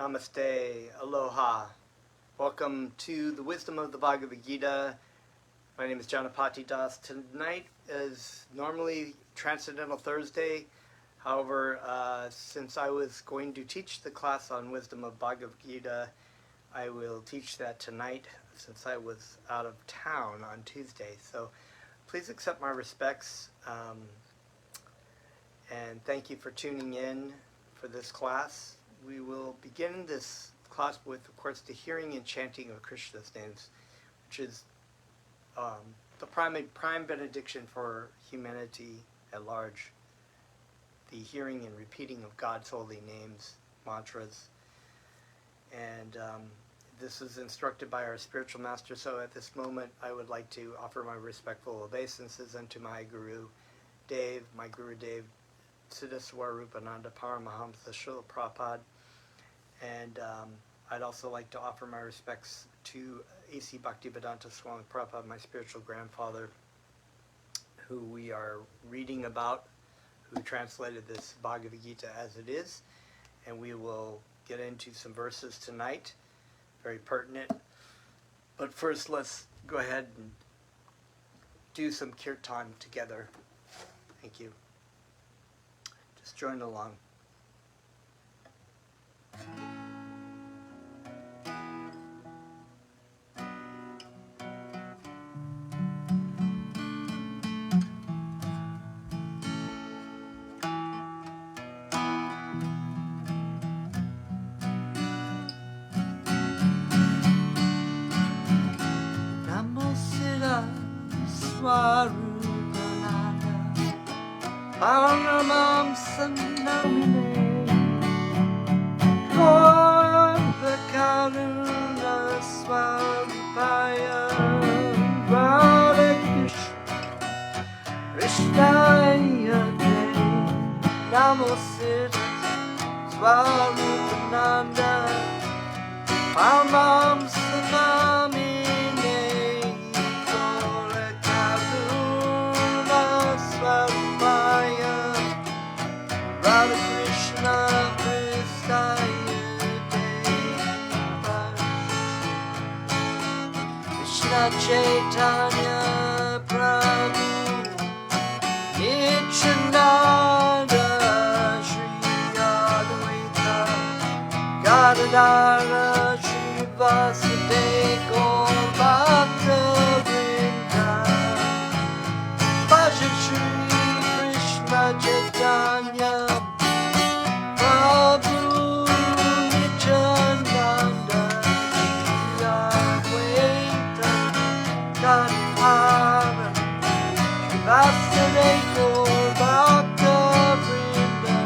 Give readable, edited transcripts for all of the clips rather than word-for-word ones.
Namaste, aloha. Welcome to the wisdom of the Bhagavad Gita. My name is Janapati Das. Tonight is normally Transcendental Thursday. However, since I was going to teach the class on wisdom of Bhagavad Gita, I will teach that tonight since I was out of town on Tuesday. So please accept my respects and thank you for tuning in for this class. We will begin this class with, of course, the hearing and chanting of Krishna's names, which is the prime benediction for humanity at large. The hearing and repeating of God's holy names, mantras. And this is instructed by our spiritual master. So at this moment, I would like to offer my respectful obeisances unto my Guru Dev, my Guru Dev, Siddhaswara Rupananda Paramahamsa Srila Prabhupada. And I'd also like to offer my respects to A.C. Bhaktivedanta Swami Prabhupada, my spiritual grandfather, who we are reading about, who translated this Bhagavad Gita as it is. And we will get into some verses tonight, very pertinent. But first, let's go ahead and do some Kirtan together. Thank you. Just join along. Swarupananda Paramam Sanamine Korva Karuna Swarupaya Radha Krishnaya Namo Siddhas Swarupananda Paramam Sanamine Radha Krishna Pristaya Deva Krishna Chaitanya Prabhu Nityananda Shri Advaita Gadadara Shri Vasudeva Gaur Bhakta Vrinda Bhaja Shri Krishna Chaitanya Prabhu Nityananda Shri Advaita Gadadhara Shri Vasudeva Gaur Bhakta Vrinda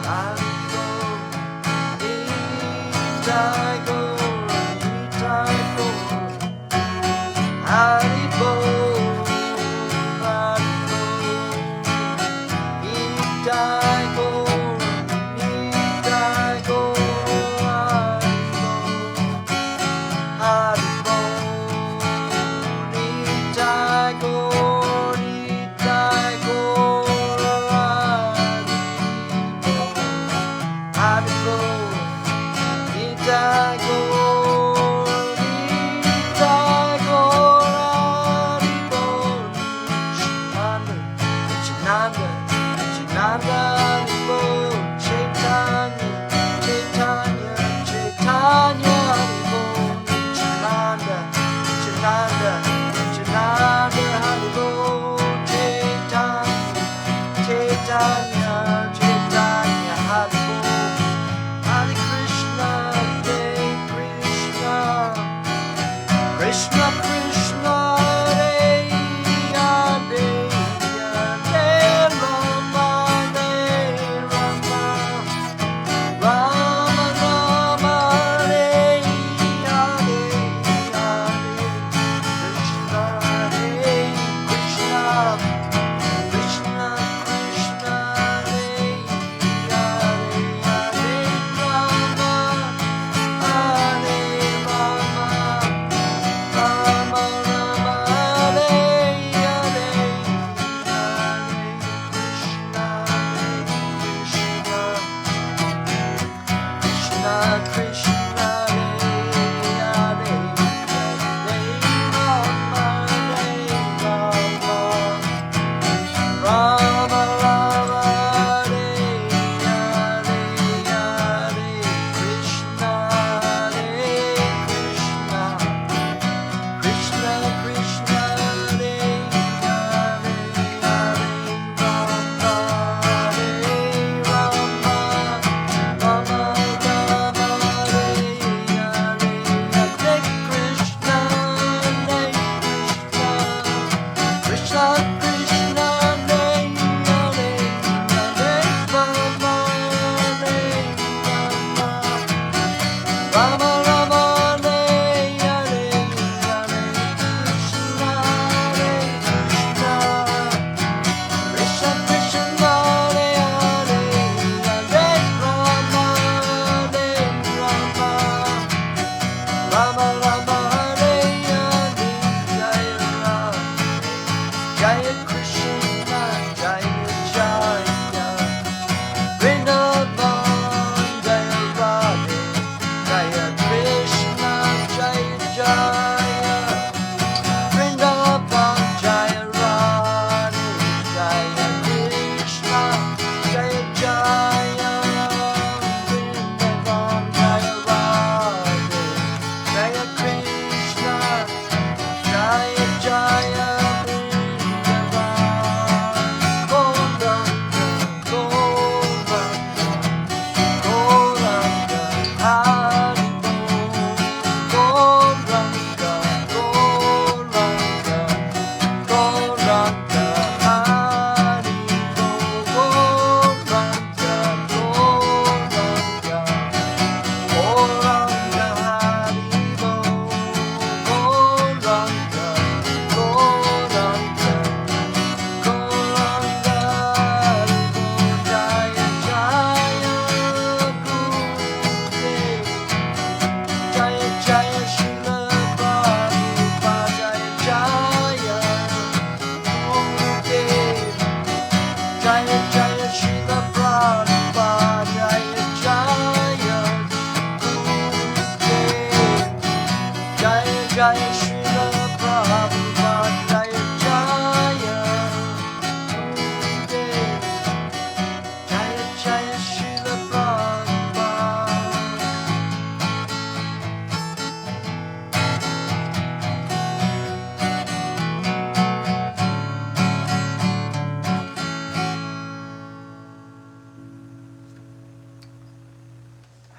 Hare Gaur Nitya Gaur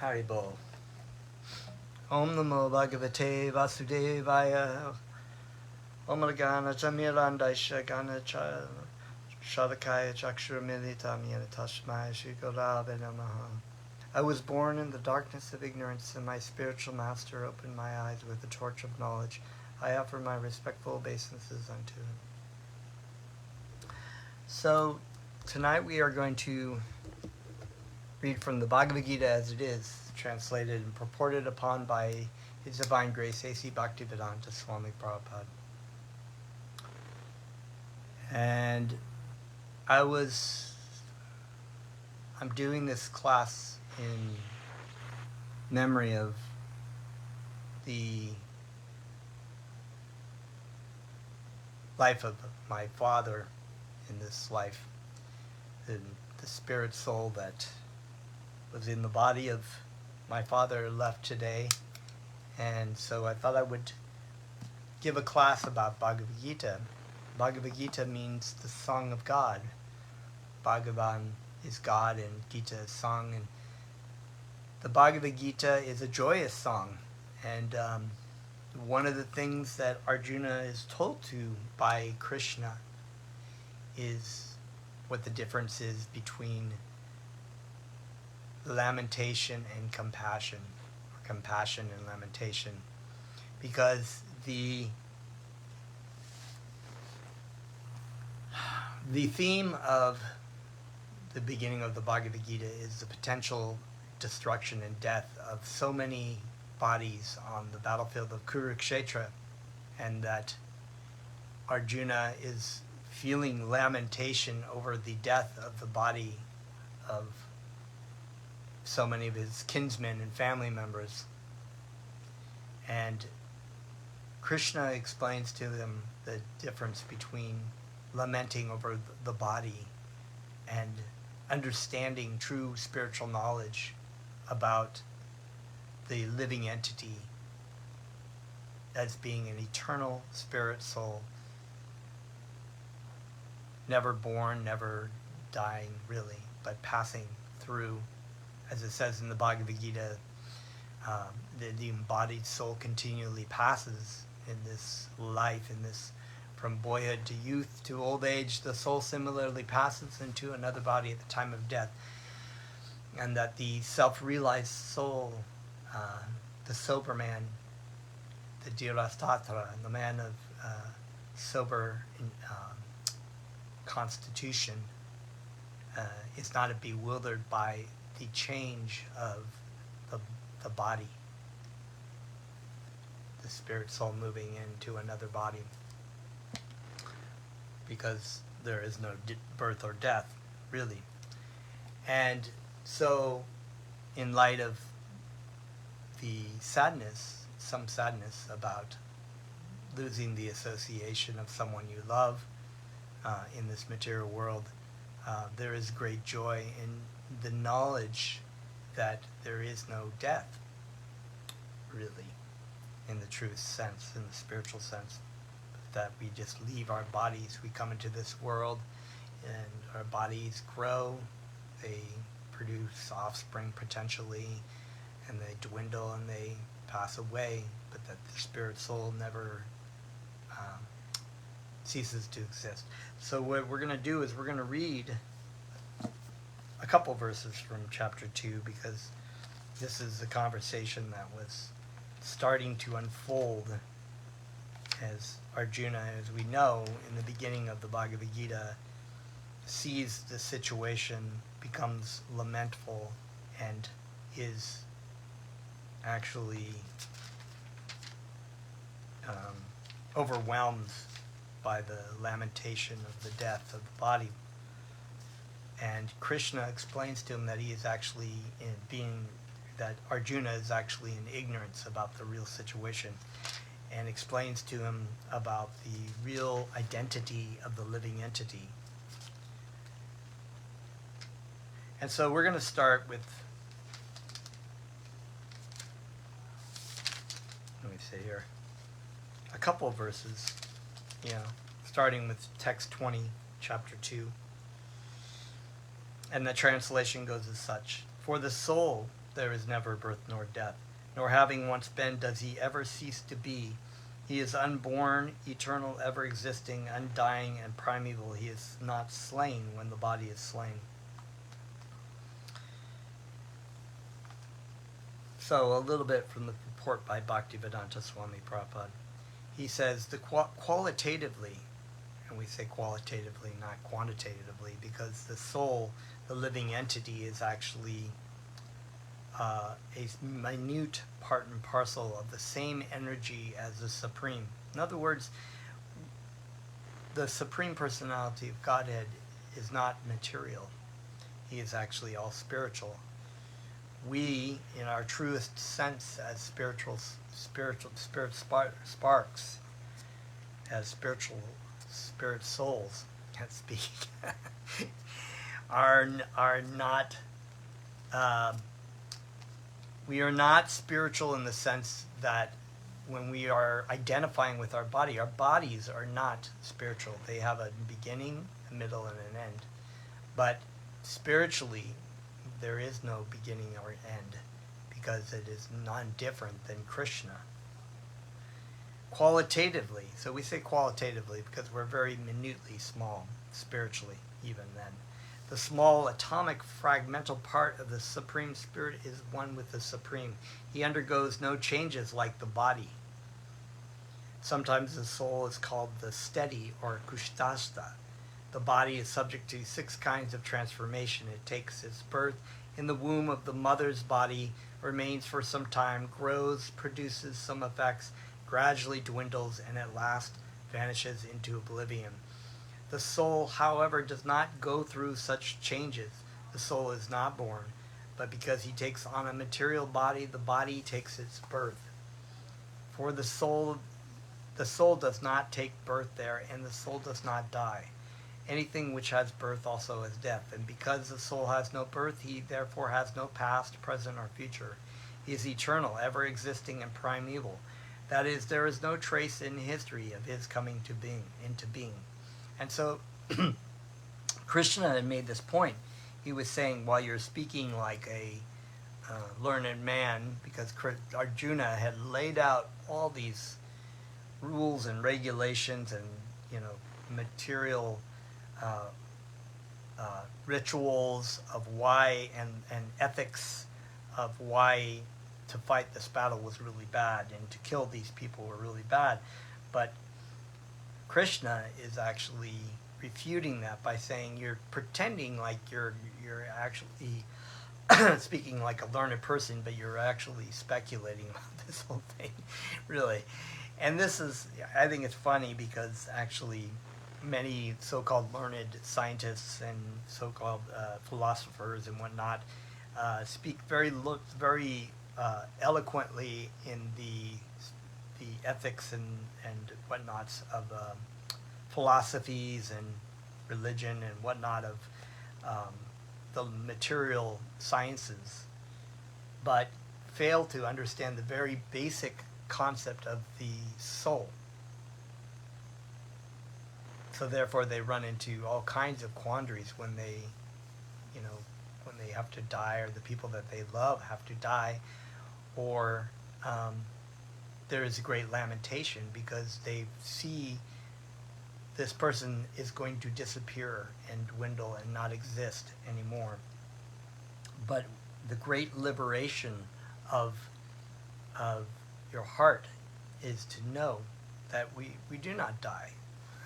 Haribo. Om Namo Bhagavate Vasudevaya. Om Gana Jamirandasha Gana Shadakaya Chakshuramilitam Yanatashmaya Shigorave Namaha. I was born in the darkness of ignorance, and my spiritual master opened my eyes with the torch of knowledge. I offer my respectful obeisances unto him. So, tonight we are going to read from the Bhagavad Gita as it is, translated and purported upon by His Divine Grace A.C. Bhaktivedanta Swami Prabhupada. And I'm doing this class in memory of the life of my father in this life, the spirit soul that was in the body of my father left today. And so I thought I would give a class about Bhagavad Gita. Bhagavad Gita means the song of God. Bhagavan is God and Gita is song. And the Bhagavad Gita is a joyous song. And one of the things that Arjuna is told to by Krishna is what the difference is between lamentation and compassion, or compassion and lamentation. Because the theme of the beginning of the Bhagavad Gita is the potential destruction and death of so many bodies on the battlefield of Kurukshetra, and that Arjuna is feeling lamentation over the death of the body of so many of his kinsmen and family members. And Krishna explains to them the difference between lamenting over the body and understanding true spiritual knowledge about the living entity as being an eternal spirit soul, never born, never dying really, but passing through, as it says in the Bhagavad Gita, the embodied soul continually passes in this life, in this from boyhood to youth to old age. The soul similarly passes into another body at the time of death, and that the self-realized soul, the sober man, the Dhirastatra, the man of sober constitution, is not bewildered by the change of the body, the spirit soul moving into another body, because there is no birth or death, really. And so, in light of the sadness, some sadness about losing the association of someone you love in this material world, there is great joy in the knowledge that there is no death, really, in the true sense, in the spiritual sense, that we just leave our bodies, we come into this world, and our bodies grow, they produce offspring potentially, and they dwindle and they pass away, but that the spirit soul never ceases to exist. So what we're going to do is we're going to read a couple verses from chapter 2, because this is a conversation that was starting to unfold as Arjuna, as we know, in the beginning of the Bhagavad Gita, sees the situation, becomes lamentful, and is actually overwhelmed by the lamentation of the death of the body. And Krishna explains to him that he is actually that Arjuna is actually in ignorance about the real situation, and explains to him about the real identity of the living entity. And so we're going to start with, let me see here, a couple of verses, starting with text 20, chapter 2. And the translation goes as such: For the soul there is never birth nor death, nor having once been does he ever cease to be. He is unborn, eternal, ever existing, undying, and primeval. He is not slain when the body is slain. So a little bit from the report by Bhaktivedanta Swami Prabhupada. He says, qualitatively, and we say qualitatively, not quantitatively, because the soul, the living entity, is actually a minute part and parcel of the same energy as the Supreme. In other words, the Supreme Personality of Godhead is not material. He is actually all spiritual. We, in our truest sense as spirit sparks, as spirit souls, can't speak, are not. We are not spiritual in the sense that when we are identifying with our bodies are not spiritual. They have a beginning, a middle, and an end. But spiritually, there is no beginning or end, because it is non-different than Krishna. Qualitatively, so we say qualitatively because we're very minutely small, spiritually, even then. The small atomic fragmental part of the Supreme Spirit is one with the Supreme. He undergoes no changes like the body. Sometimes the soul is called the steady or kushtastha. The body is subject to 6 kinds of transformation. It takes its birth in the womb of the mother's body, remains for some time, grows, produces some effects, gradually dwindles, and at last vanishes into oblivion. The soul, however, does not go through such changes. The soul is not born, but because he takes on a material body, the body takes its birth. For the soul does not take birth there, and the soul does not die. Anything which has birth also has death, and because the soul has no birth, he therefore has no past, present, or future. He is eternal, ever existing, and primeval. That is, there is no trace in history of his coming into being. And so Krishna had made this point. He was saying, while you're speaking like a learned man, because Arjuna had laid out all these rules and regulations and material rituals of why and ethics of why to fight this battle was really bad and to kill these people were really bad. But Krishna is actually refuting that by saying you're pretending like you're actually speaking like a learned person, but you're actually speculating about this whole thing, really. And this is, I think it's funny because actually many so-called learned scientists and so-called philosophers and whatnot speak very eloquently in the ethics and whatnots of philosophies and religion and whatnot of the material sciences, but fail to understand the very basic concept of the soul. So therefore they run into all kinds of quandaries when they have to die, or the people that they love have to die, or there is a great lamentation because they see this person is going to disappear and dwindle and not exist anymore. But the great liberation of your heart is to know that we do not die.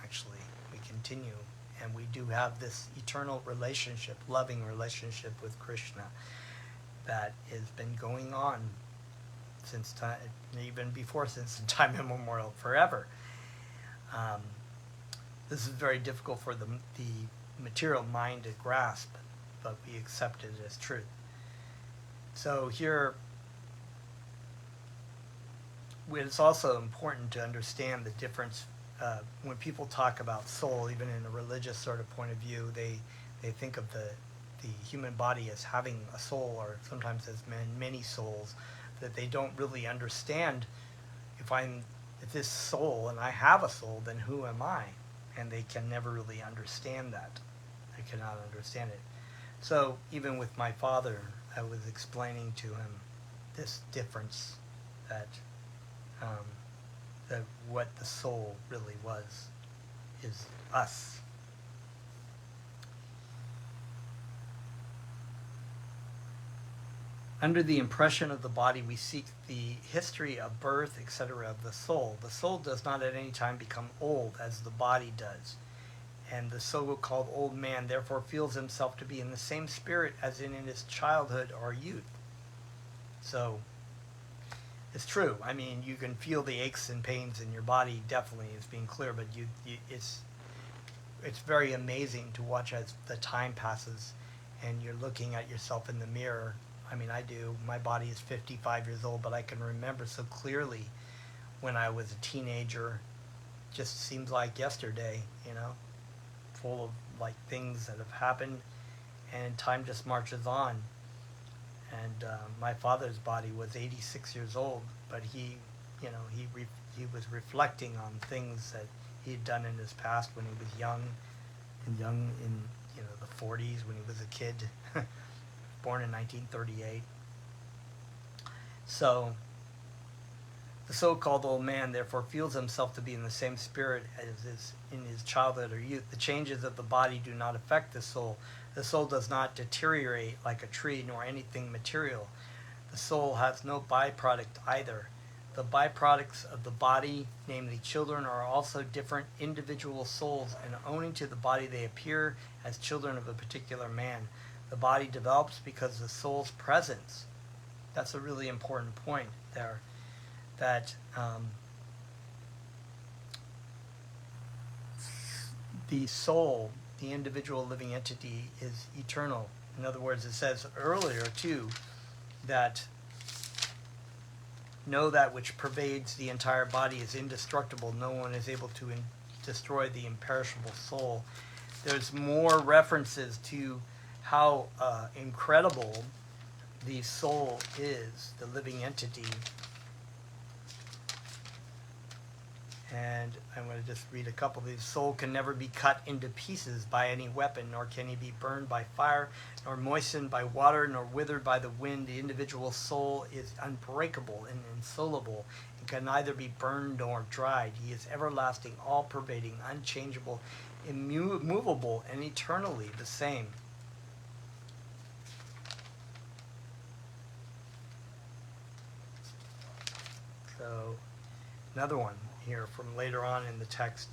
Actually, we continue, and we do have this eternal relationship, loving relationship with Krishna that has been going on since time, even before, since time immemorial, forever. This is very difficult for the material mind to grasp, but we accept it as truth. So here, it's also important to understand the difference. When people talk about soul, even in a religious sort of point of view, they think of the human body as having a soul, or sometimes as many souls, that they don't really understand. If this soul and I have a soul, then who am I? And they can never really understand that. They cannot understand it. So even with my father, I was explaining to him this difference that that what the soul really was is us. Under the impression of the body, we seek the history of birth, etc., of the soul. The soul does not at any time become old as the body does. And the so-called old man therefore feels himself to be in the same spirit as in his childhood or youth. So, it's true. I mean, you can feel the aches and pains in your body, definitely, it's being clear, but it's very amazing to watch as the time passes and you're looking at yourself in the mirror. I mean, I do. My body is 55 years old, but I can remember so clearly when I was a teenager. Just seems like yesterday, you know, full of like things that have happened, and time just marches on. And my father's body was 86 years old, but he was reflecting on things that he had done in his past when he was young in the 40s, when he was a kid. Born in 1938. So, the so-called old man therefore feels himself to be in the same spirit as is in his childhood or youth. The changes of the body do not affect the soul. The soul does not deteriorate like a tree nor anything material. The soul has no byproduct either. The byproducts of the body, namely children, are also different individual souls, and owing to the body they appear as children of a particular man. The body develops because of the soul's presence. That's a really important point there. That the soul, the individual living entity, is eternal. In other words, it says earlier too that know that which pervades the entire body is indestructible. No one is able to destroy the imperishable soul. There's more references to how incredible the soul is, the living entity. And I'm going to just read a couple of these. Soul can never be cut into pieces by any weapon, nor can he be burned by fire, nor moistened by water, nor withered by the wind. The individual soul is unbreakable and insoluble, and can neither be burned nor dried. He is everlasting, all-pervading, unchangeable, immovable, and eternally the same. So, another one here from later on in the text,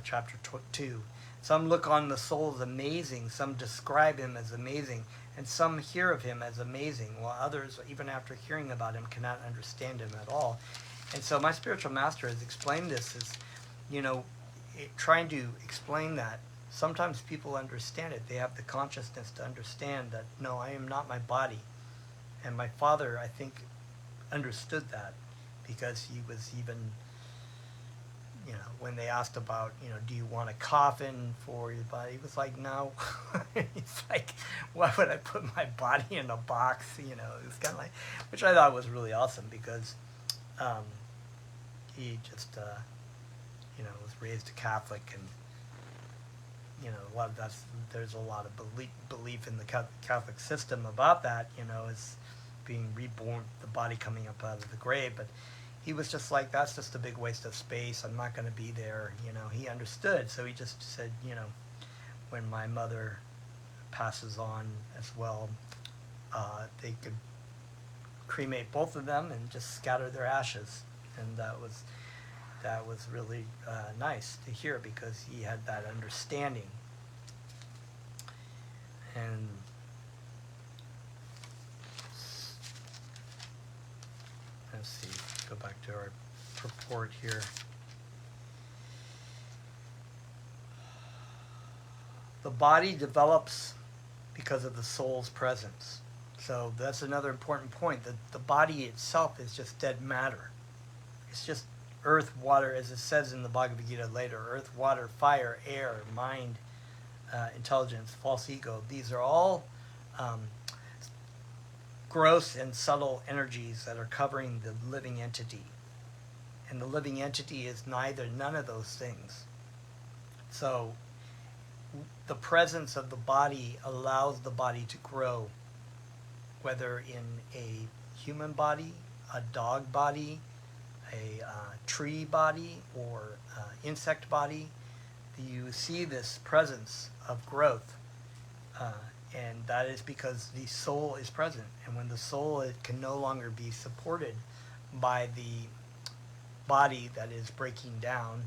chapter 2. Some look on the soul as amazing, some describe him as amazing, and some hear of him as amazing, while others, even after hearing about him, cannot understand him at all. And so my spiritual master has explained this as, trying to explain that. Sometimes people understand it. They have the consciousness to understand that, no, I am not my body. And my father, I think, understood that, because he was even, when they asked about, do you want a coffin for your body? He was like, no. He's like, why would I put my body in a box? It was kind of like, which I thought was really awesome, because he just, was raised a Catholic, and, there's a lot of belief in the Catholic system about that, is being reborn, the body coming up out of the grave. But he was just like, that's just a big waste of space. I'm not going to be there. He understood. So he just said, when my mother passes on as well, they could cremate both of them and just scatter their ashes. And that was really nice to hear, because he had that understanding. And let's see, go back to our purport here. The body develops because of the soul's presence. So that's another important point, that the body itself is just dead matter. It's just earth, water, as it says in the Bhagavad Gita later, earth, water, fire, air, mind, intelligence, false ego. These are all gross and subtle energies that are covering the living entity. And the living entity is none of those things. So the presence of the body allows the body to grow. whether in a human body, a dog body, a tree body, or insect body, you see this presence of growth. And that is because the soul is present. And when the soul can no longer be supported by the body that is breaking down,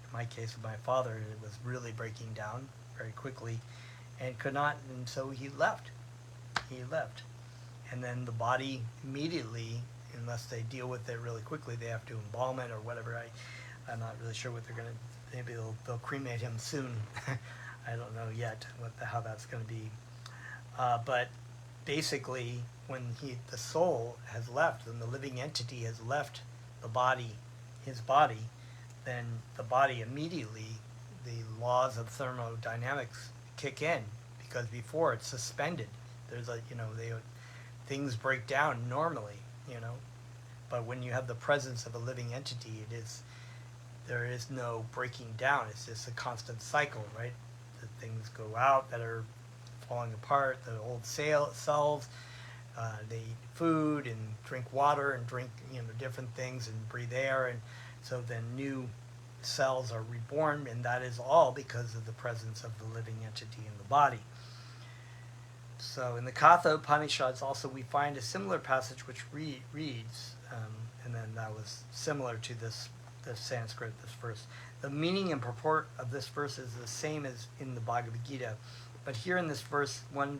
in my case with my father, it was really breaking down very quickly, and could not, and so he left. He left. And then the body immediately, unless they deal with it really quickly, they have to embalm it or whatever. I'm not really sure what they're going to, maybe they'll cremate him soon. I don't know yet how that's going to be. But basically, when the soul has left, and the living entity has left the body, his body, then the body immediately, the laws of thermodynamics kick in, because before it's suspended. There's things break down normally, but when you have the presence of a living entity, there is no breaking down. It's just a constant cycle, right? The things go out that are falling apart, the old cells, they eat food and drink water and drink different things and breathe air, and so then new cells are reborn, and that is all because of the presence of the living entity in the body. So in the Katha Upanishads also we find a similar passage which reads, and then that was similar to this Sanskrit, this verse. The meaning and purport of this verse is the same as in the Bhagavad Gita, but here in this verse, one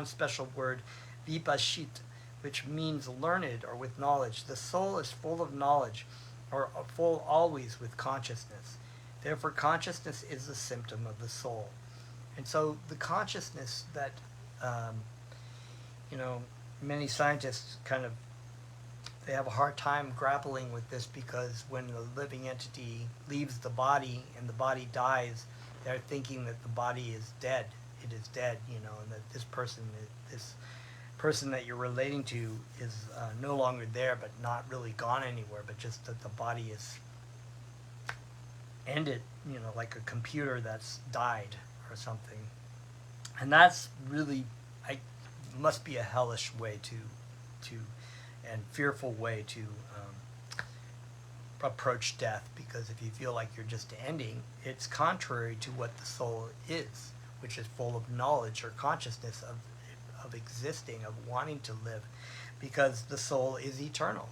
special word, vipashit, which means learned or with knowledge. The soul is full of knowledge, or full always with consciousness. Therefore, consciousness is the symptom of the soul. And so the consciousness that, many scientists they have a hard time grappling with this, because when the living entity leaves the body and the body dies, they're thinking that the body is dead. It is dead, and that this person that you're relating to is no longer there, but not really gone anywhere, but just that the body is ended, like a computer that's died or something. And that's really, must be a hellish way to and fearful way to approach death, because if you feel like you're just ending, it's contrary to what the soul is, which is full of knowledge or consciousness of existing, of wanting to live, because the soul is eternal,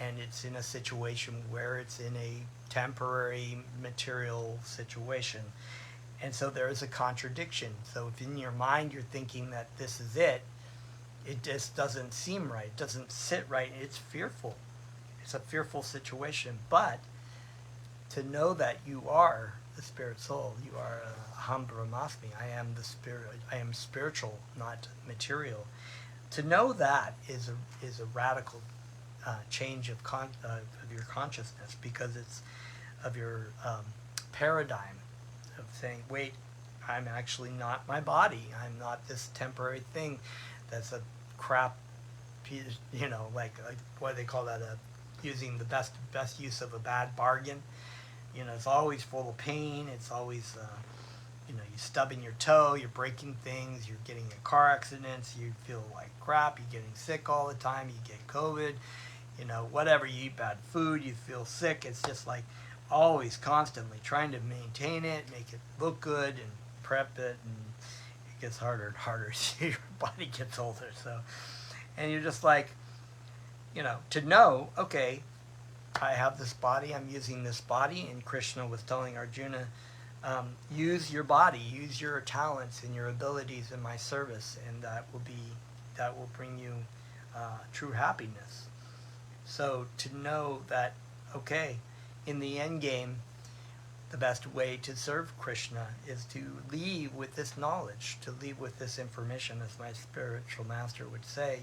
and it's in a situation where it's in a temporary material situation, and so there is a contradiction. So if in your mind you're thinking that this is it just doesn't seem right, it doesn't sit right, it's fearful. It's a fearful situation. But to know that you are the spirit soul, you are Aham Brahmasmi, I am the spirit, I am spiritual, not material. To know that is a radical change of your consciousness, because it's of your paradigm of saying, wait, I'm actually not my body. I'm not this temporary thing that's a crap piece, like what do they call that, using the best use of a bad bargain. It's always full of pain. It's always, you're stubbing your toe, you're breaking things, you're getting in car accidents, you feel like crap, you're getting sick all the time, you get COVID, whatever, you eat bad food, you feel sick. It's just like always constantly trying to maintain it, make it look good, and prep it, and it gets harder and harder as your body gets older. So, and you're just like, to know, okay, I have this body, I'm using this body, and Krishna was telling Arjuna, use your body, use your talents and your abilities in my service, and that will bring you true happiness. So to know that, okay, in the end game, the best way to serve Krishna is to leave with this knowledge, to leave with this information, as my spiritual master would say.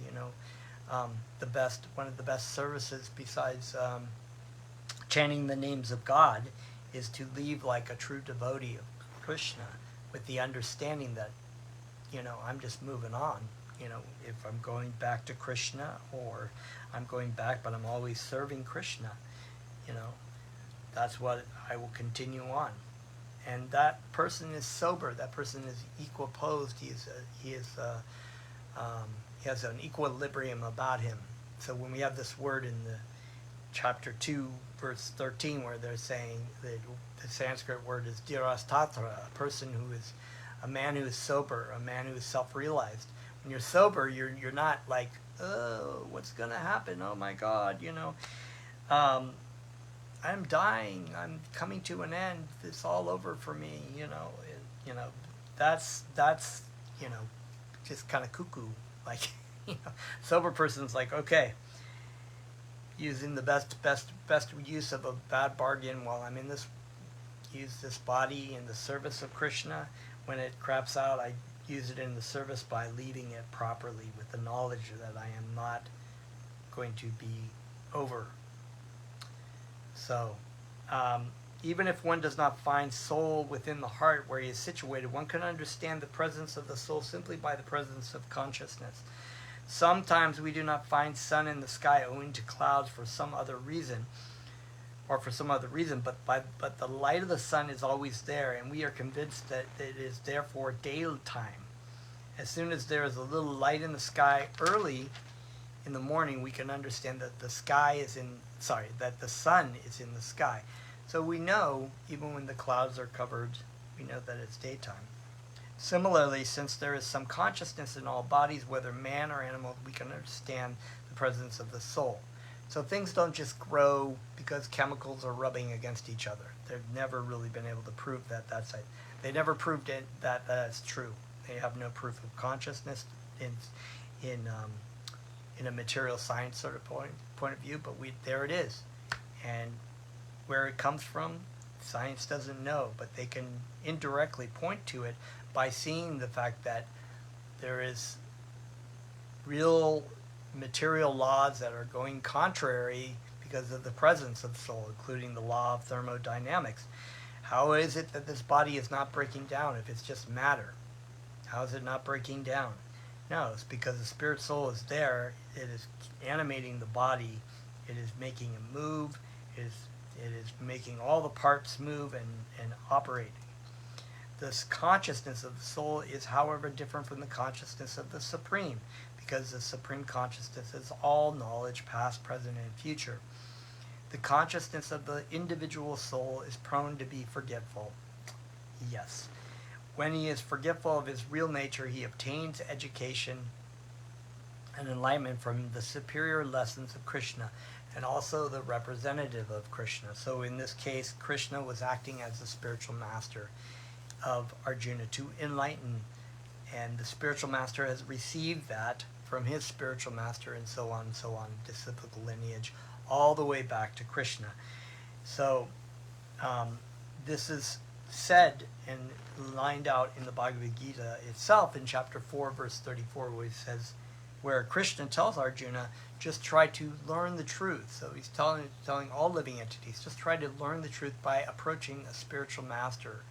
One of the best services besides chanting the names of God is to leave like a true devotee of Krishna, with the understanding that, I'm just moving on. If I'm going back to Krishna, or I'm going back, but I'm always serving Krishna, that's what I will continue on. And that person is sober. That person is equiposed. He is He has an equilibrium about him. So when we have this word in the chapter 2, verse 13, where they're saying that the Sanskrit word is dhirastatra, a person who is a man who is sober, a man who is self-realized. When you're sober, you're not like, oh, what's going to happen? Oh my God, I'm dying. I'm coming to an end. It's all over for me. That's just kind of cuckoo. Like, sober person's like, okay, using the best use of a bad bargain while I'm in this, use this body in the service of Krishna. When it craps out, I use it in the service by leaving it properly with the knowledge that I am not going to be over. So, even if one does not find soul within the heart where he is situated, one can understand the presence of the soul simply by the presence of consciousness. Sometimes we do not find sun in the sky owing to clouds for some other reason, but the light of the sun is always there, and we are convinced that it is therefore daytime. As soon as there is a little light in the sky early in the morning, we can understand that the sun is in the sky. So we know, even when the clouds are covered, we know that it's daytime. Similarly, since there is some consciousness in all bodies, whether man or animal, we can understand the presence of the soul. So things don't just grow because chemicals are rubbing against each other. They've never really been able to prove that that's it. They never proved it, that that's true. They have no proof of consciousness in a material science sort of point of view, but there it is. And where it comes from, science doesn't know, but they can indirectly point to it by seeing the fact that there is real material laws that are going contrary because of the presence of the soul, including the law of thermodynamics. How is it that this body is not breaking down if it's just matter? How is it not breaking down? No, it's because the spirit soul is there. It is animating the body. It is making it move. It is making all the parts move and operate. This consciousness of the soul is, however, different from the consciousness of the Supreme, because the Supreme Consciousness is all knowledge, past, present, and future. The consciousness of the individual soul is prone to be forgetful. Yes. When he is forgetful of his real nature, he obtains education and enlightenment from the superior lessons of Krishna, and also the representative of Krishna. So in this case, Krishna was acting as the spiritual master of Arjuna to enlighten, and the spiritual master has received that from his spiritual master, and so on, disciplical lineage, all the way back to Krishna. So this is said and lined out in the Bhagavad Gita itself in chapter 4, verse 34, where Krishna tells Arjuna, just try to learn the truth. So he's telling all living entities, just try to learn the truth by approaching a spiritual master.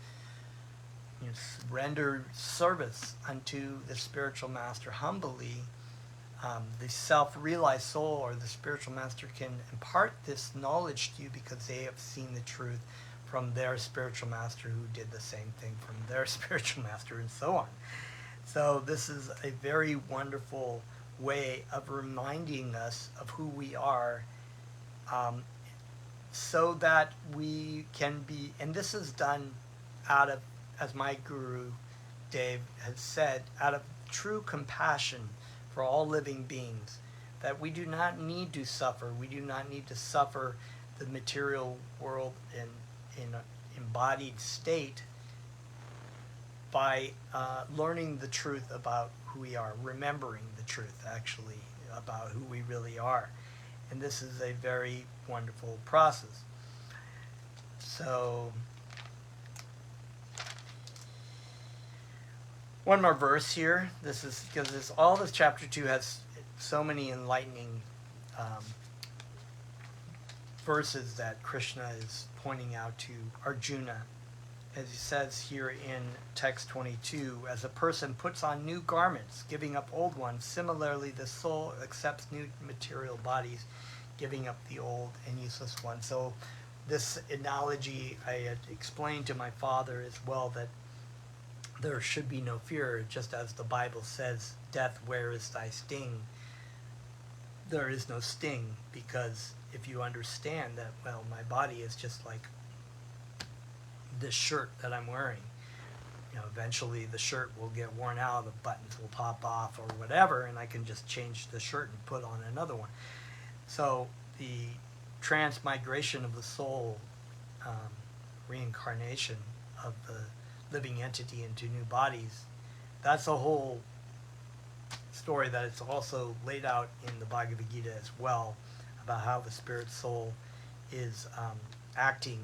Render service unto the spiritual master humbly. The self-realized soul or the spiritual master can impart this knowledge to you because they have seen the truth from their spiritual master who did the same thing from their spiritual master, and so on. So this is a very wonderful way of reminding us of who we are, so that we can be, and this is done out of, as my guru Dave has said, out of true compassion for all living beings, that we do not need to suffer. We do not need to suffer the material world in an embodied state by learning the truth about who we are, remembering the truth actually about who we really are. And this is a very wonderful process. So one more verse here. This is because all this chapter 2 has so many enlightening verses that Krishna is pointing out to Arjuna. As he says here in text 22, as a person puts on new garments, giving up old ones, similarly the soul accepts new material bodies, giving up the old and useless ones. So this analogy I had explained to my father as well, that there should be no fear, just as the Bible says death, where is thy sting? There is no sting, because if you understand that, well, my body is just like this shirt that I'm wearing. Eventually the shirt will get worn out, the buttons will pop off or whatever, and I can just change the shirt and put on another one. So the transmigration of the soul, reincarnation of the living entity into new bodies, that's a whole story that is also laid out in the Bhagavad Gita as well, about how the spirit soul is acting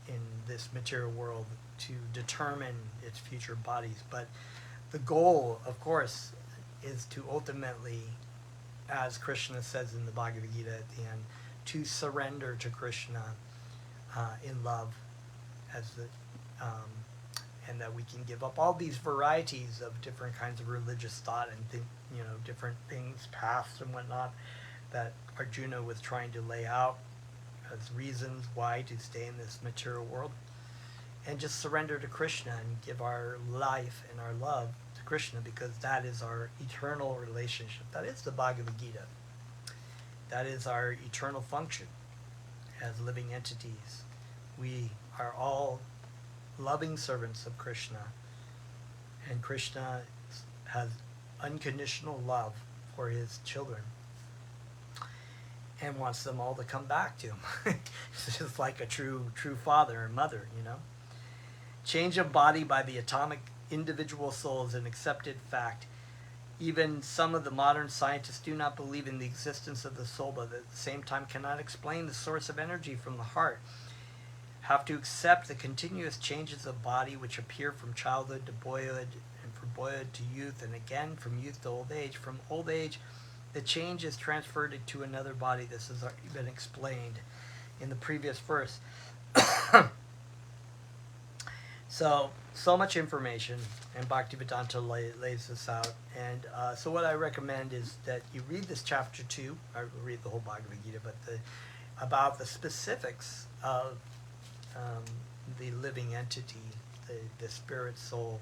in this material world to determine its future bodies. But the goal, of course, is to ultimately, as Krishna says in the Bhagavad Gita at the end, to surrender to Krishna in love, as the and that we can give up all these varieties of different kinds of religious thought and different things, paths and whatnot, that Arjuna was trying to lay out as reasons why to stay in this material world, and just surrender to Krishna and give our life and our love to Krishna, because that is our eternal relationship. That is the Bhagavad Gita. That is our eternal function as living entities. We are all loving servants of Krishna, and Krishna has unconditional love for his children and wants them all to come back to him. It's just like a true father and mother, Change of body by the atomic individual soul is an accepted fact. Even some of the modern scientists do not believe in the existence of the soul, but at the same time cannot explain the source of energy from the heart. Have to accept the continuous changes of body which appear from childhood to boyhood, and from boyhood to youth, and again from youth to old age. From old age, the change is transferred to another body. This has already been explained in the previous verse. So much information, and Bhaktivedanta lays this out. And so what I recommend is that you read this chapter 2. I read the whole Bhagavad Gita, but about the specifics of the living entity, the spirit soul.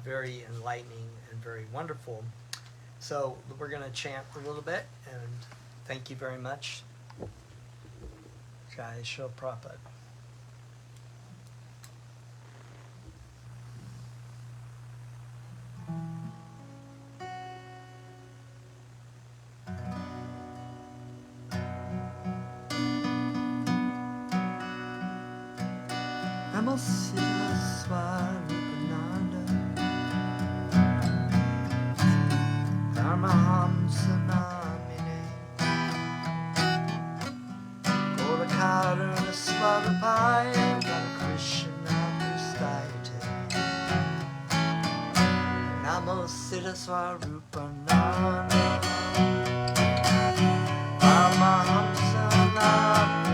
Very enlightening and very wonderful. So we're going to chant a little bit, and thank you very much. Jai Shri Prabhupada. Namo Siva Swarupananda Paramahamsa Namine Gorakaruna Swarupaya Krishna Pristayate Namo Siva Swarupananda Paramahamsa Namine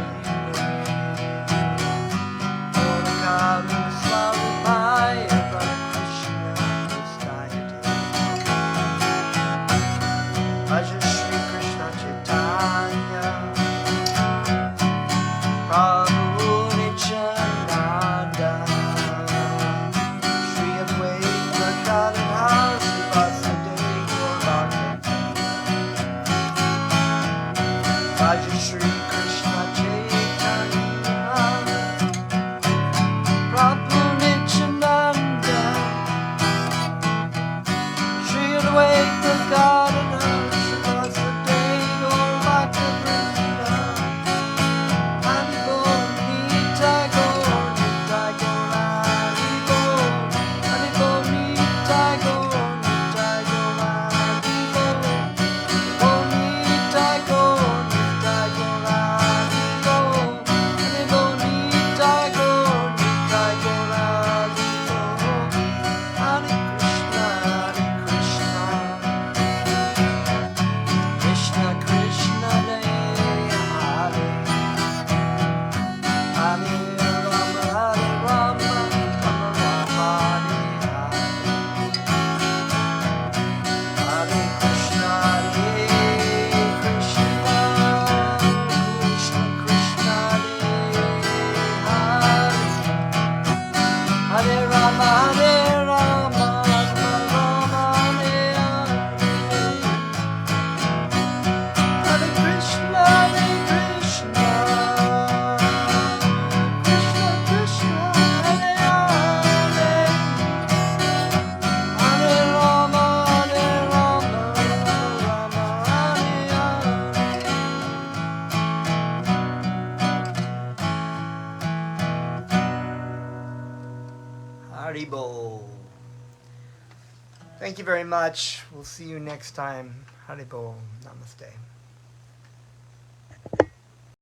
Haribol. Thank you very much. We'll see you next time. Haribol. Namaste.